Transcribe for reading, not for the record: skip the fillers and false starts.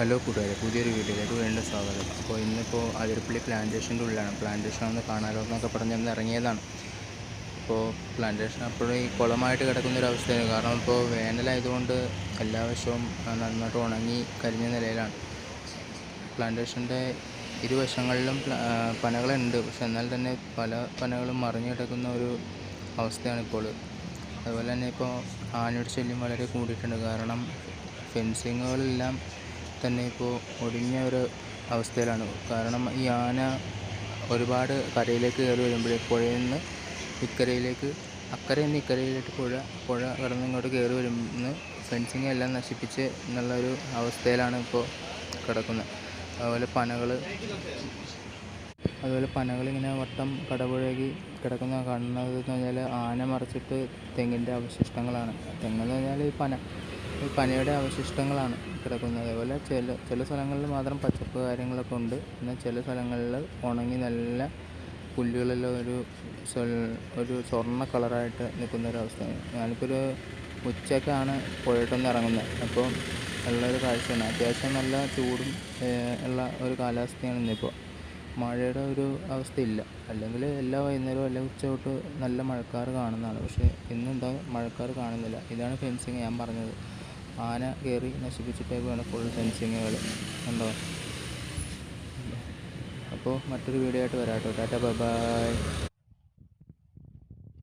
Hello കൂട്ടുകാരെ, പുതിയൊരു വീഡിയോയിലേക്ക് വീണ്ടും സ്വാഗതം. അപ്പോൾ ഇന്നിപ്പോൾ അതിരപ്പള്ളി പ്ലാന്റേഷൻ്റെ ഉള്ളിലാണ്. പ്ലാന്റേഷൻ ഒന്ന് കാണാലോ എന്നൊക്കെ പറഞ്ഞൊന്ന് ഇറങ്ങിയതാണ്. ഇപ്പോൾ പ്ലാന്റേഷൻ അപ്പോഴും ഈ കുളമായിട്ട് കിടക്കുന്നൊരവസ്ഥയാണ്. കാരണം ഇപ്പോൾ വേനലായതുകൊണ്ട് എല്ലാ വശവും നന്നായിട്ട് ഉണങ്ങി കരിഞ്ഞ നിലയിലാണ്. പ്ലാന്റേഷൻ്റെ ഇരുവശങ്ങളിലും പനകളുണ്ട്, പക്ഷെ എന്നാൽ തന്നെ പല പനകളും മറിഞ്ഞു കിടക്കുന്ന ഒരു അവസ്ഥയാണിപ്പോൾ. അതുപോലെ തന്നെ ഇപ്പോൾ ആനയുടെ ശല്യം വളരെ കൂടിയിട്ടുണ്ട്. കാരണം ഫെൻസിങ്ങുകളെല്ലാം തന്നെ ഇപ്പോൾ ഒടിഞ്ഞ ഒരു അവസ്ഥയിലാണ്. കാരണം ഈ ആന ഒരുപാട് കരയിലേക്ക് കയറി വരുമ്പോഴേ പുഴയിൽ നിന്ന് ഇക്കരയിലേക്ക്, അക്കരയിൽ നിന്ന് ഇക്കരയിലേക്ക് പുഴ കടന്ന് ഇങ്ങോട്ട് കയറി വരുന്ന ഫെൻസിങ് എല്ലാം നശിപ്പിച്ച് എന്നുള്ളൊരു അവസ്ഥയിലാണ് ഇപ്പോൾ കിടക്കുന്നത്. അതുപോലെ പനകളിങ്ങനെ വട്ടം കടപുഴകി കിടക്കുന്ന കാണുന്നത് എന്ന് പറഞ്ഞാൽ ആന മറിച്ചിട്ട് തെങ്ങിൻ്റെ അവശിഷ്ടങ്ങളാണ്. തെങ്ങെന്ന് പറഞ്ഞാൽ ഈ പനയുടെ അവശിഷ്ടങ്ങളാണ് കിടക്കുന്നത്. അതേപോലെ ചില സ്ഥലങ്ങളിൽ മാത്രം പച്ചപ്പ് കാര്യങ്ങളൊക്കെ ഉണ്ട്. എന്നാൽ ചില സ്ഥലങ്ങളിൽ ഉണങ്ങി നല്ല പുല്ലുകളെല്ലാം ഒരു സ്വർണ്ണ കളറായിട്ട് നിൽക്കുന്നൊരവസ്ഥയാണ്. ഞാനിപ്പോൾ ഒരു ഉച്ചയ്ക്കാണ് പുഴയിട്ടൊന്ന് ഇറങ്ങുന്നത്. അപ്പോൾ ഉള്ളൊരു കാഴ്ചയാണ്. അത്യാവശ്യം നല്ല ചൂടും ഉള്ള ഒരു കാലാവസ്ഥയാണ് ഇന്നിപ്പോൾ. മഴയുടെ ഒരു അവസ്ഥയില്ല. അല്ലെങ്കിൽ എല്ലാ വൈകുന്നേരവും അല്ലെങ്കിൽ ഉച്ച തൊട്ട് നല്ല മഴക്കാർ കാണുന്നതാണ്. പക്ഷേ ഇന്നെന്താ മഴക്കാർ കാണുന്നില്ല. ഇതാണ് ഫെൻസിങ് ഞാൻ പറഞ്ഞത്. ആന കയറി നശിപ്പിച്ചിട്ടേക്കാണ് ഫുൾ ഫെൻസിങ്ങുകൾ ഉണ്ടോ. അപ്പോൾ മറ്റൊരു വീഡിയോ ആയിട്ട് വരാം കേട്ടോ. Tata, bye bye.